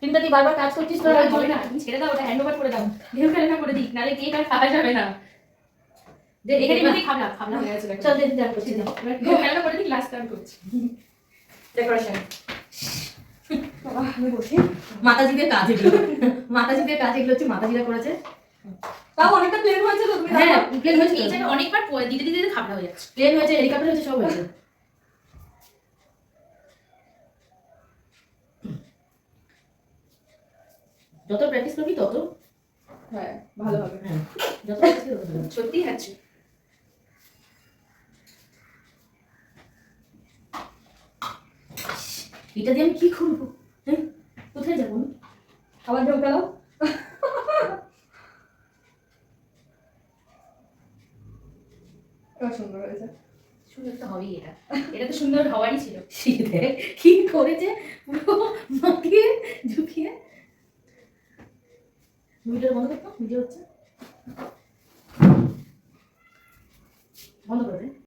কিন্তু তুই বারবার কাজ করছিস তো ওটা হবে না, তুমি ছেড়ে দাও, ওটা হ্যান্ড ওভার করে দাও, ঢেউ খেলা করে দিক, নাহলে কেক আর খাওয়া যাবে না। যে এখানে মধ্যে খাবলা খাবলা হয়ে গেছে, চল দিন যা করছিস না ঢেউ খেলা করে দিক, লাস্ট টাইম করছি ডেকোরেশন। বাবা আমি বসি। মাতাজিদের কাজ এগুলো, মাতাজিদের কাজ এগুলো হচ্ছে মাতাজিরা করেছে। তাও অনেকটা প্লেন হয়েছে তো, তুমি হ্যাঁ প্লেন হয়েছে, এই জায়গায় অনেকবার দিতে দিতে খাবলা হয়ে যাচ্ছে। প্লেন হয়েছে, হেলিকপ্টার হয়েছে, সব হয়েছে। যত প্র্যাকটিস করবি তত হ্যাঁ ভালো হবে। হ্যাঁ, যত প্র্যাকটিস করবি তত ভালো। সত্যি আছে। এটা দিয়ে আমি কি করবো? হ্যাঁ, কোথায় যাবো আমি? আবার ঢেউ খেলাও। এবার সুন্দর হয়েছে। সুন্দর তো হবেই এটা। এটা তো সুন্দর হওয়ারই ছিল। শীতে কি করেছে পুরো মাখিয়ে ঝুঁকিয়ে। ভিডিওটা বন্ধ করতো, ভিডিও হচ্ছে, বন্ধ করে দে।